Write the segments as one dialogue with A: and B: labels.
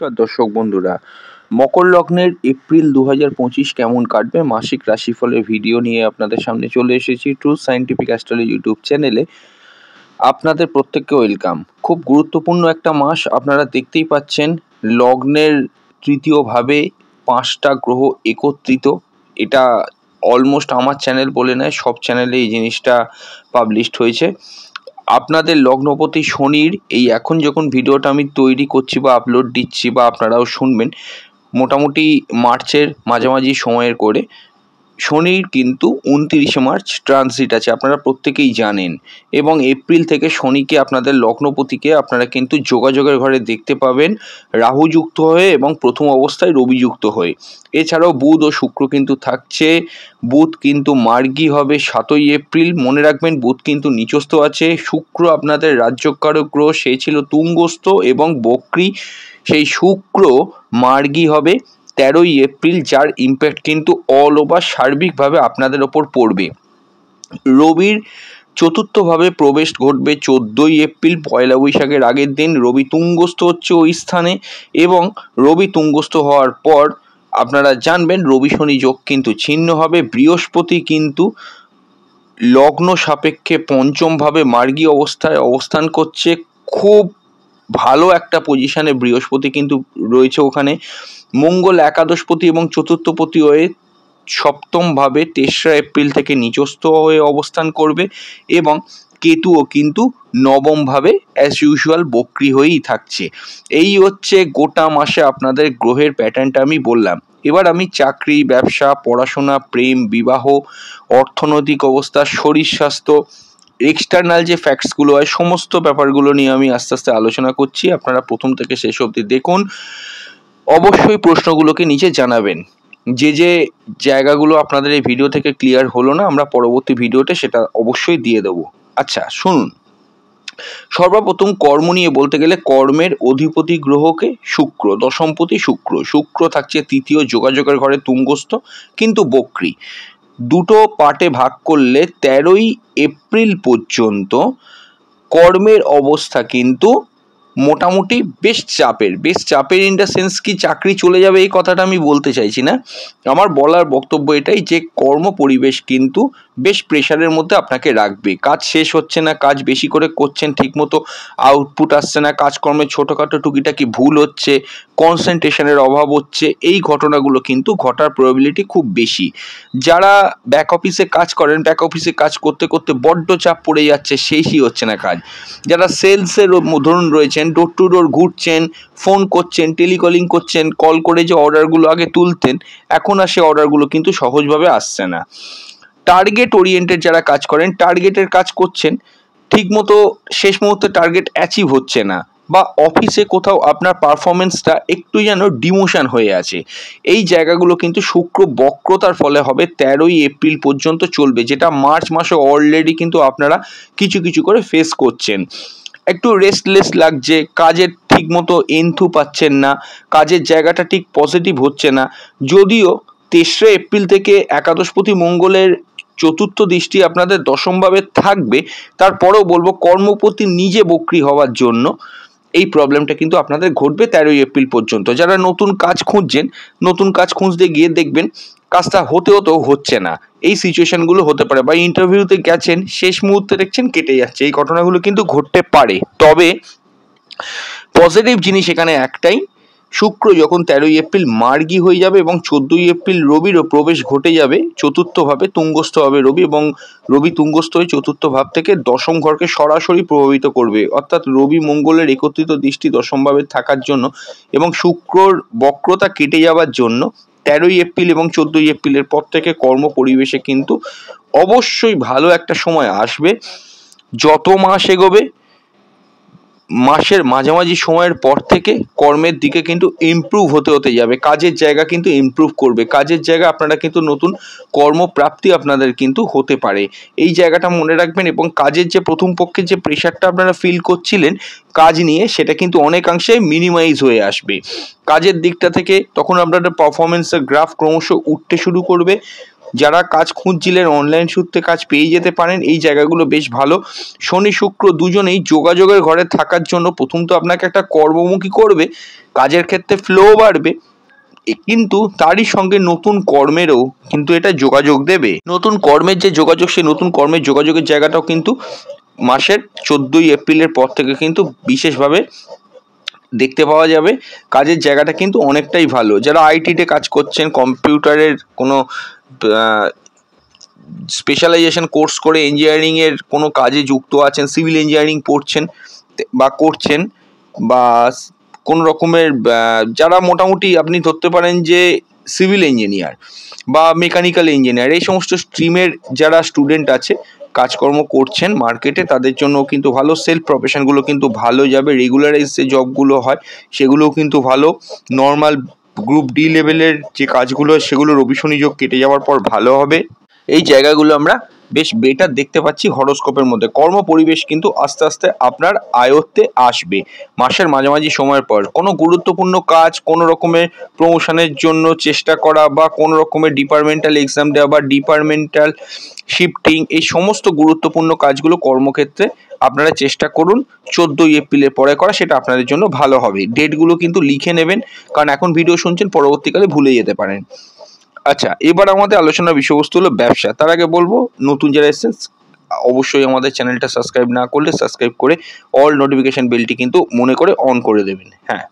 A: নমস্কার দর্শক বন্ধুরা, মকর লগ্নের এপ্রিল 2025 কেমন কাটবে মাসিক রাশিফলের ভিডিও নিয়ে আপনাদের সামনে চলে এসেছি ট্রু সায়েন্টিফিক অ্যাস্ট্রোলজি ইউটিউব চ্যানেলে। আপনাদের প্রত্যেককে ওয়েলকাম। খুব গুরুত্বপূর্ণ একটা মাস, আপনারা দেখতেই পাচ্ছেন লগ্নের তৃতীয়ভাবে 5টা গ্রহ একত্রিত। এটা অলমোস্ট আমার চ্যানেল বলে নয়, সব চ্যানেলে এই জিনিসটা পাবলিশড হয়েছে। আপনাদের লগ্নপতি শনির এই এখন যখন ভিডিওটা আমি তৈরি করছি বা আপলোড দিচ্ছি বা আপনারাও শুনবেন, মোটামুটি মার্চের মাঝামাঝি সময়ের করে শনির কিন্তু 29শে মার্চ ট্রানজিট আছে, আপনারা প্রত্যেকেই জানেন। এবং এপ্রিল থেকে শনিকে আপনাদের লগ্নপতিকে আপনারা কিন্তু যোগাযোগের ঘরে দেখতে পাবেন রাহু যুক্ত হয়ে এবং প্রথম অবস্থায় রবি যুক্ত হয়ে। এছাড়াও বুধ ও শুক্র কিন্তু থাকছে। বুধ কিন্তু মার্গী হবে 7ই এপ্রিল, মনে রাখবেন বুধ কিন্তু নিচস্থ আছে। শুক্র আপনাদের রাজ্যকারক গ্রহ, সে ছিল তুঙ্গস্থ এবং বক্রী। সেই শুক্র মার্গী হবে 13ই এপ্রিল, যার ইম্প্যাক্ট কিন্তু অল ওভার সার্বিকভাবে আপনাদের ওপর পড়বে। রবির চতুর্থভাবে প্রবেশ ঘটবে 14ই এপ্রিল, পয়লা বৈশাখের আগের দিন। রবি তুঙ্গস্থ হচ্ছে ওই স্থানে এবং রবি তুঙ্গস্থ হওয়ার পর আপনারা জানবেন রবি শনি যোগ কিন্তু ছিন্ন হবে। বৃহস্পতি কিন্তু লগ্ন সাপেক্ষে পঞ্চমভাবে মার্গী অবস্থায় অবস্থান করছে। খুব ভালো একটা পজিশনে বৃহস্পতি কিন্তু রয়েছে ওখানে। মঙ্গল একাদশপতি এবং চতুর্থপতি হয়ে সপ্তমভাবে 3রা এপ্রিল থেকে নিচস্থ হয়ে অবস্থান করবে এবং কেতুও কিন্তু নবমভাবে অ্যাজ ইউজুয়াল বক্রী হয়েই থাকছে। এই হচ্ছে গোটা মাসে আপনাদের গ্রহের প্যাটার্নটা আমি বললাম। এবার আমি চাকরি, ব্যবসা, পড়াশোনা, প্রেম, বিবাহ, অর্থনৈতিক অবস্থা, শরীর স্বাস্থ্য, এক্সটার্নাল যে ফ্যাক্টসগুলো হয় সমস্ত ব্যাপারগুলো নিয়ে আমি আস্তে আস্তে আলোচনা করছি। আপনারা প্রথম থেকে শেষ অবধি দেখুন। অবশ্যই প্রশ্নগুলোকে নিচে জানাবেন। যে যে জায়গাগুলো আপনাদের এই ভিডিও থেকে ক্লিয়ার হলো না, আমরা পরবর্তী ভিডিওতে সেটা অবশ্যই দিয়ে দেবো। আচ্ছা শুনুন, সর্বপ্রথম কর্ম নিয়ে বলতে গেলে কর্মের অধিপতি গ্রহকে শুক্র, দশমপতি শুক্র। শুক্র থাকছে তৃতীয় যোগাযোগের ঘরে তুঙ্গস্থ কিন্তু বক্রী। দুটো পার্টে ভাগ করলে 13ই এপ্রিল পর্যন্ত কর্মের অবস্থা কিন্তু মোটামুটি বেশ চাপের ইন দ্য সেন্স কি চাকরি চলে যাবে এই কথাটা আমি বলতে চাইছি না। আমার বলার বক্তব্য এটাই যে কর্ম পরিবেশ কিন্তু বেশ প্রেশারের মধ্যে আপনাকে রাখবে। কাজ শেষ হচ্ছে না, কাজ বেশি করে করছেন, ঠিকমতো আউটপুট আসছে না, কাজকর্মে ছোটোখাটো টুকিটাকি ভুল হচ্ছে, কনসেন্ট্রেশনের অভাব হচ্ছে, এই ঘটনাগুলো কিন্তু ঘটার প্রবাবিলিটি খুব বেশি। যারা ব্যাক অফিসে কাজ করেন, ব্যাক অফিসে কাজ করতে করতে বড্ড চাপ পড়ে যাচ্ছে, শেষই হচ্ছে না কাজ। যারা সেলসের ধরুন রয়েছেন, ডোর টু ডোর ঘুরছেন, ফোন করছেন, টেলিকলিং করছেন, কল করে যে অর্ডারগুলো আগে তুলতেন এখন আর সে অর্ডারগুলো কিন্তু সহজভাবে আসছে না। টার্গেট ওরিয়েন্টেড যারা কাজ করেন, টার্গেটের কাজ করছেন, ঠিকমতো শেষ মুহূর্তে টার্গেট অ্যাচিভ হচ্ছে না, বা অফিসে কোথাও আপনার পারফরমেন্সটা একটু যেন ডিমোশন হয়ে আছে, এই জায়গাগুলো কিন্তু শুক্র বক্রতার ফলে হবে 13ই এপ্রিল পর্যন্ত চলবে, যেটা মার্চ মাসে অলরেডি কিন্তু আপনারা কিছু কিছু করে ফেস করছেন। একটু রেস্টলেস লাগছে, কাজের ঠিক মতো এন্থু পাচ্ছেন না, কাজের জায়গাটা ঠিক পজিটিভ হচ্ছে না। যদিও 3রা এপ্রিল থেকে একাদশপতি মঙ্গলের চতুর্থ দৃষ্টি আপনাদের দশমভাবে থাকবে, তারপরেও বলবো কর্মপতি নিজে বক্রী হওয়ার জন্য এই প্রবলেমটা কিন্তু আপনাদের ঘটবে 13ই এপ্রিল পর্যন্ত। যারা নতুন কাজ খুঁজছেন, নতুন কাজ খুঁজতে গিয়ে দেখবেন কাজটা হতেও হচ্ছে না, এই সিচুয়েশনগুলো হতে পারে। বা ইন্টারভিউতে গেছেন, শেষ মুহূর্তে দেখছেন কেটে যাচ্ছে, এই ঘটনাগুলো কিন্তু ঘটতে পারে। তবে পজিটিভ জিনিস এখানে একটাই, শুক্র যখন 13ই এপ্রিল মার্গী হয়ে যাবে এবং 14ই এপ্রিল রবিরও প্রবেশ ঘটে যাবে, চতুর্থভাবে তুঙ্গস্থ হবে রবি, এবং রবি তুঙ্গস্থ হয়ে চতুর্থ ভাব থেকে দশম ঘরকে সরাসরি প্রভাবিত করবে। অর্থাৎ রবি মঙ্গলের একত্রিত দৃষ্টি দশমভাবে থাকার জন্য এবং শুক্রর বক্রতা কেটে যাওয়ার জন্য 13ই এপ্রিল এবং 14ই এপ্রিলের পর থেকে কর্ম পরিবেশে কিন্তু অবশ্যই ভালো একটা সময় আসবে। যত মাস এগোবে, মাসের মাঝামাঝি সময়ের পর থেকে কর্মের দিকে কিন্তু ইমপ্রুভ হতে যাবে, কাজের জায়গা কিন্তু ইমপ্রুভ করবে, কাজের জায়গা আপনারা কিন্তু নতুন কর্মপ্রাপ্তি আপনাদের কিন্তু হতে পারে, এই জায়গাটা মনে রাখবেন। এবং কাজের যে প্রথম পক্ষে যে প্রেশারটা আপনারা ফিল করছিলেন কাজ নিয়ে, সেটা কিন্তু অনেকাংশে মিনিমাইজ হয়ে আসবে কাজের দিকটা থেকে। তখন আপনাদের পারফরমেন্সের গ্রাফ ক্রমশ উঠতে শুরু করবে, যারা কাজ খুঁজছিলেন অনলাইন সূত্রে কাজ পেয়ে যেতে পারেন। এই জায়গাগুলো বেশ ভালো। শনি শুক্র দুজনেই যোগাযোগের ঘরে থাকার জন্য প্রথম তো আপনাকে একটা কর্মমুখী করবে, কাজের ক্ষেত্রে ফ্লো বাড়বে, কিন্তু তারই সঙ্গে নতুন কর্মেরও কিন্তু এটা যোগাযোগ দেবে। নতুন কর্মের যে যোগাযোগ, সেই নতুন কর্মের যোগাযোগের জায়গাটাও কিন্তু মাসের 14ই এপ্রিলের পর থেকে কিন্তু বিশেষভাবে দেখতে পাওয়া যাবে। কাজের জায়গাটা কিন্তু অনেকটাই ভালো। যারা আইটিতে কাজ করছেন, কম্পিউটারের কোনো স্পেশালাইজেশন কোর্স করে ইঞ্জিনিয়ারিংয়ের কোনো কাজে যুক্ত আছেন, সিভিল ইঞ্জিনিয়ারিং পড়ছেন বা করছেন, বা কোনো রকমের যারা মোটামুটি আপনি ধরতে পারেন যে সিভিল ইঞ্জিনিয়ার বা মেকানিক্যাল ইঞ্জিনিয়ার, এই সমস্ত স্ট্রিমের যারা স্টুডেন্ট আছে কাজকর্ম করছেন মার্কেটে, তাদের জন্য কিন্তু ভালো। সেলফ প্রফেশনগুলো কিন্তু ভালো যাবে। রেগুলারাইজ যে জবগুলো হয় সেগুলোও কিন্তু ভালো। নর্মাল গ্রুপ ডি লেভেলের যে কাজগুলো সেগুলো রবি শনি যোগ কেটে যাওয়ার পর ভালো হবে। এই জায়গাগুলো আমরা বেশ বেটার দেখতে পাচ্ছি হরোস্কোপের মধ্যে। কর্ম পরিবেশ কিন্তু আস্তে আস্তে আপনার আয়ত্তে আসবে মাসের মাঝামাঝি সময়ের পর। কোনো গুরুত্বপূর্ণ কাজ, কোনো রকমের প্রমোশনের জন্য চেষ্টা করা, বা কোনো রকমের ডিপার্টমেন্টাল এক্সাম দেওয়া, বা ডিপার্টমেন্টাল শিফটিং, এই সমস্ত গুরুত্বপূর্ণ কাজগুলো কর্মক্ষেত্রে আপনারা চেষ্টা করুন 14ই এপ্রিলের পরে করা, সেটা আপনাদের জন্য ভালো হবে। ডেটগুলো কিন্তু লিখে নেবেন, কারণ এখন ভিডিও শুনছেন, পরবর্তীকালে ভুলে যেতে পারেন। আচ্ছা, এবার আমাদের আলোচনার বিষয়বস্তু হলো ব্যবসা। তার আগে বলবো, নতুন যারা এসেছেন অবশ্যই আমাদের চ্যানেলটা সাবস্ক্রাইব না করলে সাবস্ক্রাইব করে অল নোটিফিকেশন বেলটি কিন্তু মনে করে অন করে দেবেন। হ্যাঁ,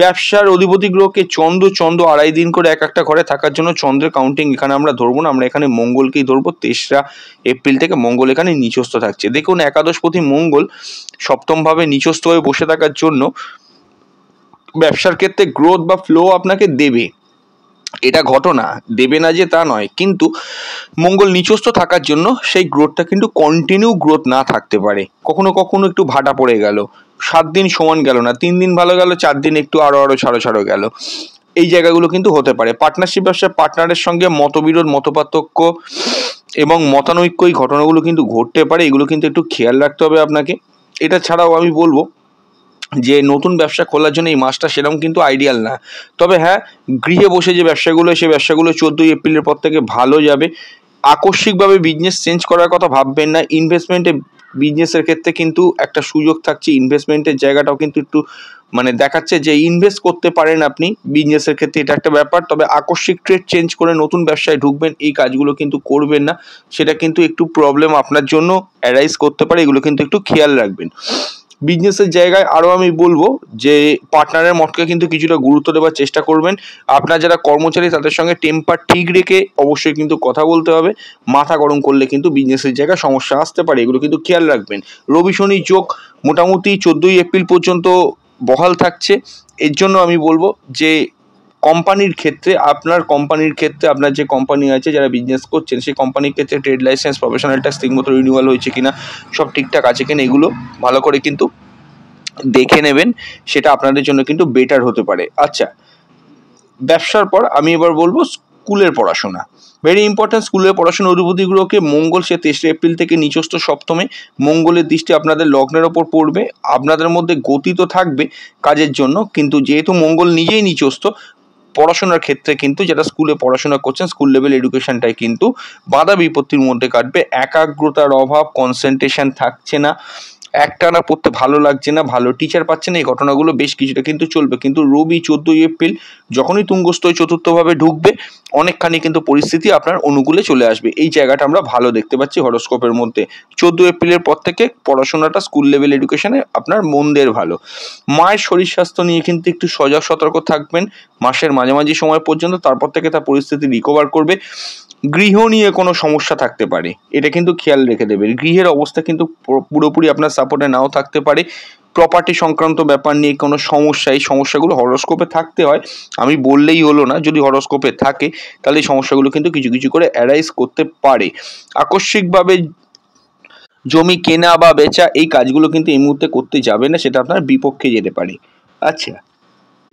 A: ব্যবসার অধিপতি গ্রহকে চন্দ্র 2.5 দিন করে এক একটা ঘরে থাকার জন্য চন্দ্রের কাউন্টিং এখানে আমরা ধরবো না, আমরা এখানে মঙ্গলকেই ধরবো। 23রা এপ্রিল থেকে মঙ্গল এখানে নিচস্থ থাকছে। দেখুন, একাদশপতি মঙ্গল সপ্তমভাবে নিচস্থ হয়ে বসে থাকার জন্য ব্যবসার ক্ষেত্রে গ্রোথ বা ফ্লো আপনাকে দেবে, এটা ঘটনা, দেবে না যে তা নয়, কিন্তু মঙ্গল নিচস্থ থাকার জন্য সেই গ্রোথটা কিন্তু কন্টিনিউ গ্রোথ না থাকতে পারে। কখনো কখনো একটু ভাটা পড়ে গেল, 7 দিন সমান গেল না, 3 দিন ভালো গেল, 4 দিন একটু আরো ছাড়ো গেল, এই জায়গাগুলো কিন্তু হতে পারে। পার্টনারশিপ ব্যবসায় পার্টনারের সঙ্গে মতবিরোধ, মতপার্থক্য এবং মতানৈক্য, এই ঘটনাগুলো কিন্তু ঘটতে পারে। এগুলো কিন্তু একটু খেয়াল রাখতে হবে আপনাকে। এটা ছাড়াও আমি বলবো যে নতুন ব্যবসা খোলার জন্য এই মাসটা সেরকম কিন্তু আইডিয়াল না। তবে হ্যাঁ, গৃহে বসে যে ব্যবসাগুলো, সেই ব্যবসাগুলো 14ই এপ্রিলের পর থেকে ভালো যাবে। আকস্মিকভাবে বিজনেস চেঞ্জ করার কথা ভাববেন না। ইনভেস্টমেন্টে, বিজনেসের ক্ষেত্রে কিন্তু একটা সুযোগ থাকছে। ইনভেস্টমেন্টের জায়গাটাও কিন্তু একটু দেখাচ্ছে যে ইনভেস্ট করতে পারেন আপনি বিজনেসের ক্ষেত্রে, এটা একটা ব্যাপার। তবে আকস্মিক ট্রেড চেঞ্জ করে নতুন ব্যবসায় ঢুকবেন, এই কাজগুলো কিন্তু করবেন না, সেটা কিন্তু একটু প্রবলেম আপনার জন্য অ্যারাইজ করতে পারে। এগুলো কিন্তু একটু খেয়াল রাখবেন। বিজনেসের জায়গায় আরও আমি বলবো যে পার্টনারের মতকে কিন্তু কিছুটা গুরুত্ব দেওয়ার চেষ্টা করবেন। আপনার যারা কর্মচারী তাদের সঙ্গে টেম্পার ঠিক রেখে অবশ্যই কিন্তু কথা বলতে হবে। মাথা গরম করলে কিন্তু বিজনেসের জায়গায় সমস্যা আসতে পারে, এগুলো কিন্তু খেয়াল রাখবেন। রবি শনি যোগ মোটামুটি 14ই এপ্রিল পর্যন্ত বহাল থাকছে। এর জন্য আমি বলবো যে কোম্পানির ক্ষেত্রে, আপনার যে কোম্পানি আছে, যারা বিজনেস করছেন সেই কোম্পানির ক্ষেত্রে ট্রেড লাইসেন্স, প্রফেশনাল ট্যাক্স ঠিকমতো রিনিউয়াল হয়েছে কিনা, সব ঠিকঠাক আছে কিনা, এগুলো ভালো করে কিন্তু দেখে নেবেন। সেটা আপনাদের জন্য কিন্তু বেটার হতে পারে। আচ্ছা, ব্যবসার পর আমি এবার বলবো স্কুলের পড়াশোনা। ভেরি ইম্পর্ট্যান্ট, স্কুলের পড়াশোনা। অধিপতি গ্রহকে মঙ্গল, সে 23 এপ্রিল থেকে নিচস্থ সপ্তমে। মঙ্গলের দৃষ্টি আপনাদের লগ্নের ওপর পড়বে। আপনাদের মধ্যে গতি তো থাকবে কাজের জন্য, কিন্তু যেহেতু মঙ্গল নিজেই নিচস্থ, পড়াশোনার ক্ষেত্রে কিন্তু যারা স্কুলে পড়াশোনা করছেন, স্কুল লেভেল এডুকেশনটাই কিন্তু বাধা বিপত্তির মধ্যে কাটবে। একাগ্রতার অভাব, কনসেন্ট্রেশন থাকছে না, একটানা পড়তে ভালো লাগছে না, ভালো টিচার পাচ্ছে না, এই ঘটনাগুলো বেশ কিছুটা কিন্তু চলবে। কিন্তু রবি 14ই এপ্রিল যখনই তুঙ্গস্থ চতুর্থভাবে ঢুকবে, অনেকখানি কিন্তু পরিস্থিতি আপনার অনুকূলে চলে আসবে। এই জায়গাটা আমরা ভালো দেখতে পাচ্ছি হরোস্কোপের মধ্যে। 14 এপ্রিলের পর থেকে পড়াশোনাটা, স্কুল লেভেল এডুকেশনে আপনার মন্দের ভালো। মায়ের শরীর স্বাস্থ্য নিয়ে কিন্তু একটু সজাগ সতর্ক থাকবেন মাসের মাঝামাঝি সময় পর্যন্ত, তারপর থেকে তার পরিস্থিতি রিকভার করবে। গৃহ নিয়ে কোনো সমস্যা থাকতে পারে, এটা কিন্তু খেয়াল রেখে দেবে। গৃহের অবস্থা কিন্তু পুরোপুরি আপনার সাপোর্টে নাও থাকতে পারে। প্রপার্টি সংক্রান্ত ব্যাপার নিয়ে কোনো সমস্যা, এই সমস্যাগুলো হরোস্কোপে থাকতে হয়, আমি বললেই হলো না। যদি হরোস্কোপে থাকে তাহলে এই সমস্যাগুলো কিন্তু কিছু কিছু করে অ্যারাইজ করতে পারে। আকস্মিকভাবে জমি কেনা বা বেচা, এই কাজগুলো কিন্তু এই মুহূর্তে করতে যাবে না, সেটা আপনার বিপক্ষে যেতে পারে। আচ্ছা,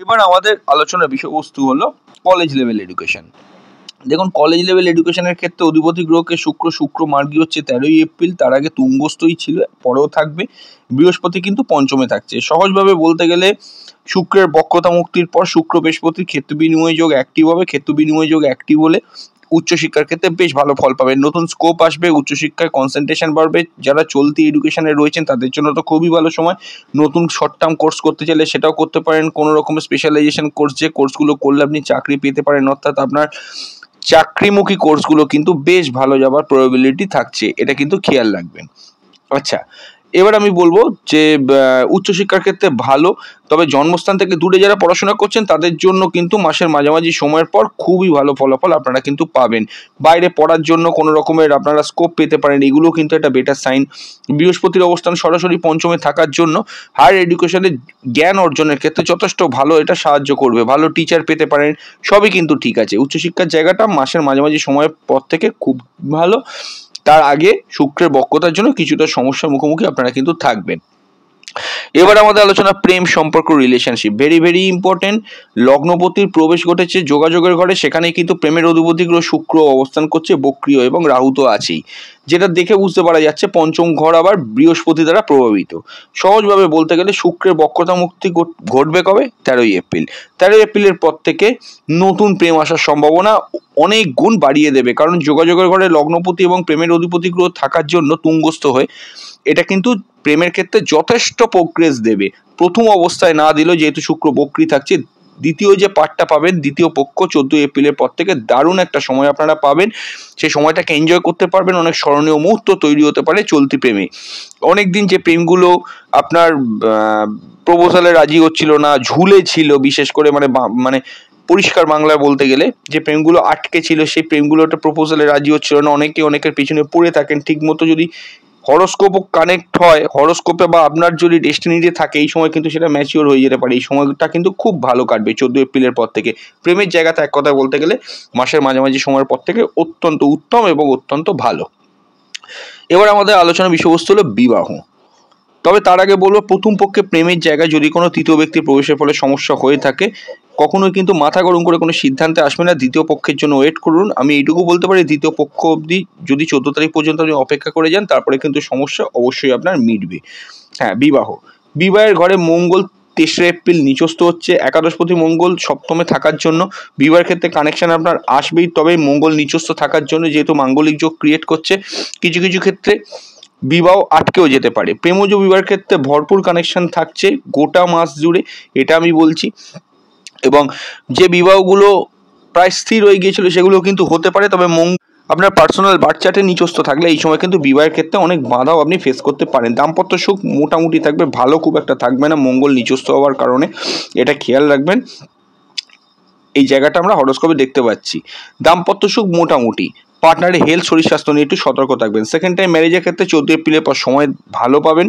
A: এবার আমাদের আলোচনার বিষয়বস্তু হলো কলেজ লেভেল এডুকেশন। দেখুন, কলেজ লেভেল এডুকেশনের ক্ষেত্রে অধিপতি গ্রহকে শুক্র মার্গী হচ্ছে 13ই এপ্রিল, তার আগে তুঙ্গস্থই ছিল, পরেও থাকবে। বৃহস্পতি কিন্তু পঞ্চমে থাকছে। সহজভাবে বলতে গেলে শুক্রের বক্রতা মুক্তির পর শুক্র বৃহস্পতির ক্ষেত্র বিনিময় যোগ অ্যাক্টিভ হবে। ক্ষেত্র বিনিময় যোগ অ্যাক্টিভ হলে উচ্চশিক্ষার ক্ষেত্রে বেশ ভালো ফল পাবেন, নতুন স্কোপ আসবে, উচ্চশিক্ষায় কনসেন্ট্রেশন বাড়বে। যারা চলতি এডুকেশনে রয়েছেন তাদের জন্য তো খুবই ভালো সময়। নতুন শর্ট টার্ম কোর্স করতে চাইলে সেটাও করতে পারেন। কোনো রকমের স্পেশালাইজেশন কোর্স, যে কোর্সগুলো করলে আপনি চাকরি পেতে পারেন, অর্থাৎ আপনার চাকরিমুখী কোর্সগুলো কিন্তু বেশ ভালো যাবার প্রবাবিলিটি থাকছে, এটা কিন্তু খেয়াল রাখবেন। আচ্ছা, এবার আমি বলবো যে উচ্চশিক্ষার ক্ষেত্রে ভালো, তবে জন্মস্থান থেকে দূরে যারা পড়াশোনা করছেন তাদের জন্য কিন্তু মাসের মাঝামাঝি সময়ের পর খুবই ভালো ফলাফল আপনারা কিন্তু পাবেন। বাইরে পড়ার জন্য কোনো রকমের আপনারা স্কোপ পেতে পারেন, এগুলো কিন্তু একটা বেটার সাইন। বৃহস্পতির অবস্থান সরাসরি পঞ্চমে থাকার জন্য হায়ার এডুকেশনে জ্ঞান অর্জনের ক্ষেত্রে যথেষ্ট ভালো এটা সাহায্য করবে, ভালো টিচার পেতে পারেন, সবই কিন্তু ঠিক আছে। উচ্চশিক্ষার জায়গাটা মাসের মাঝামাঝি সময়ের পর থেকে খুব ভালো। তার আগে শুক্রের বক্রতার জন্য কিছুটা সমস্যার মুখোমুখি আপনারা কিন্তু থাকবেন। এবার আমাদের আলোচনা প্রেম সম্পর্ক, রিলেশনশিপ, ভেরি ভেরি ইম্পর্টেন্ট। লগ্নপতির প্রবেশ ঘটেছে যোগাযোগের ঘরে, সেখানে কিন্তু প্রেমের অধিপতি গ্রহ শুক্র অবস্থান করছে বক্রীয়, এবং রাহু তো আছেই, যেটা দেখে বুঝতে পারা যাচ্ছে পঞ্চম ঘর আবার বৃহস্পতি দ্বারা প্রভাবিত। সহজভাবে বলতে গেলে শুক্রের বক্রতা মুক্তি ঘটবে কবে? 13ই এপ্রিল। 13ই এপ্রিলের পর থেকে নতুন প্রেম আসার সম্ভাবনা অনেক গুণ বাড়িয়ে দেবে, কারণ যোগাযোগের ঘরে লগ্নপতি এবং প্রেমের অধিপতি গ্রহ থাকার জন্য তুঙ্গস্থ হয়ে এটা কিন্তু প্রেমের ক্ষেত্রে যথেষ্ট প্রোগ্রেস দেবে। প্রথম অবস্থায় না দিলেও যেহেতু শুক্র বক্রী থাকছে, দ্বিতীয় যে পার্টটা পাবেন, দ্বিতীয় পক্ষ 14ই এপ্রিলের পর থেকে দারুণ একটা সময় আপনারা পাবেন। সেই সময়টাকে এনজয় করতে পারবেন, অনেক স্মরণীয় মুহূর্ত তৈরি হতে পারে চলতি প্রেমে। অনেক দিন যে প্রেমগুলো আপনার প্রপোজালে রাজি হচ্ছিল না, ঝুলে ছিল, বিশেষ করে মানে পরিষ্কার বাংলায় বলতে গেলে যে প্রেমগুলো আটকে ছিল, সেই প্রেমগুলোটা প্রপোজালে রাজি হচ্ছিল না, অনেকের পিছনে পড়ে থাকেন। ঠিক মতো যদি হরোস্কোপও কানেক্ট হয়, হরোস্কোপে বা আপনার যদি ডেস্টিনিতে থাকে, এই সময় কিন্তু সেটা ম্যাচিওর হয়ে যেতে পারে। এই সময়টা কিন্তু খুব ভালো কাটবে 14 এপ্রিলের পর থেকে। প্রেমের জায়গাতে এক কথায় বলতে গেলে মাসের মাঝামাঝি সময়ের পর থেকে অত্যন্ত উত্তম এবং অত্যন্ত ভালো। এবার আমাদের আলোচনার বিষয়বস্তু হলো বিবাহ। তবে তার আগে বলবো, প্রথম পক্ষে প্রেমের জায়গায় যদি কোনো তৃতীয় ব্যক্তির প্রবেশের ফলে সমস্যা হয়ে থাকে, কখনোই কিন্তু মাথা গরম করে কোনো সিদ্ধান্তে আসবে না, দ্বিতীয় পক্ষের জন্য ওয়েট করুন। আমি এইটুকু বলতে পারি, দ্বিতীয় পক্ষ অবধি যদি 14 তারিখ পর্যন্ত আপনি অপেক্ষা করে যান, তারপরে কিন্তু সমস্যা অবশ্যই আপনার মিটবে। হ্যাঁ, বিবাহের ঘরে মঙ্গল 23 এপ্রিল নিচস্থ হচ্ছে, একাদশপতি মঙ্গল সপ্তমে থাকার জন্য বিবাহের ক্ষেত্রে কানেকশন আপনার আসবেই। তবে মঙ্গল নিচস্থ থাকার জন্য যেহেতু মাঙ্গলিক যোগ ক্রিয়েট করছে, কিছু কিছু ক্ষেত্রে বিবাহ আটকেও যেতে পারে। প্রেমজ বিবাহের ক্ষেত্রে ভরপুর কানেকশন থাকছে গোটা মাস জুড়ে, এটা আমি বলছি। এবং যে বিবাহগুলো প্রায় স্থির হয়ে গিয়েছিল সেগুলো কিন্তু হতে পারে, তবে আপনার পার্সোনাল বার্থ চার্টে নিচস্থ থাকলে এই সময় কিন্তু বিবাহের ক্ষেত্রে অনেক বাধাও আপনি ফেস করতে পারেন। দাম্পত্য সুখ মোটামুটি থাকবে, ভালো খুব একটা থাকবে না মঙ্গল নিচস্থ হওয়ার কারণে, এটা খেয়াল রাখবেন। এই জায়গাটা আমরা হরোস্কোপে দেখতে পাচ্ছি। দাম্পত্য সুখ মোটামুটি, পার্টনারের হেলথ শরীর স্বাস্থ্য নিয়ে একটু সতর্ক থাকবেন। সেকেন্ড টাইম ম্যারেজের ক্ষেত্রে 14 এপ্রিলের পর সময় ভালো পাবেন,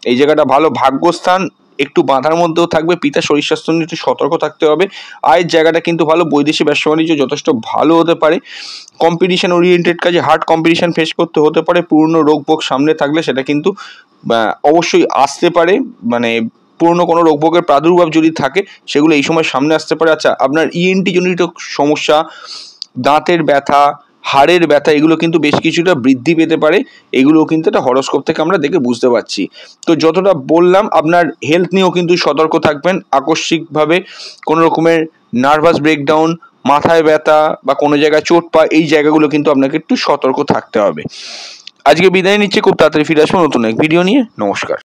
A: এই জায়গাটা ভালো। ভাগ্যস্থান একটু বাঁধার মধ্যেও থাকবে, পিতা শরীর স্বাস্থ্য নিয়ে একটু সতর্ক থাকতে হবে। আয়ের জায়গাটা কিন্তু ভালো, বৈদেশিক ব্যবসা বাণিজ্য যথেষ্ট ভালো হতে পারে। কম্পিটিশন ওরিয়েন্টেড কাজে হার্ড কম্পিটিশন ফেস করতে হতে পারে। পুরনো রোগ ভোগ সামনে থাকলে সেটা কিন্তু অবশ্যই আসতে পারে, মানে পুরনো কোনো রোগভোগের প্রাদুর্ভাব যদি থাকে সেগুলো এই সময় সামনে আসতে পারে। আচ্ছা, আপনার ইএনটি জনিত সমস্যা, দাঁতের ব্যথা, হাড়ের ব্যথা, এগুলো কিন্তু বেশ কিছুটা বৃদ্ধি পেতে পারে। এগুলোও কিন্তু একটা হরোস্কোপ থেকে আমরা দেখে বুঝতে পারছি। তো যতটা বললাম, আপনার হেলথ নিয়েও কিন্তু সতর্ক থাকবেন। আকস্মিকভাবে কোনো রকমের নার্ভাস ব্রেকডাউন, মাথায় ব্যথা বা কোনো জায়গায় চোট পা, এই জায়গাগুলো কিন্তু আপনাকে একটু সতর্ক থাকতে হবে। আজকে বিদায় নিচ্ছে, খুব তাড়াতাড়ি ফিরে আসবো নতুন এক ভিডিও নিয়ে। নমস্কার।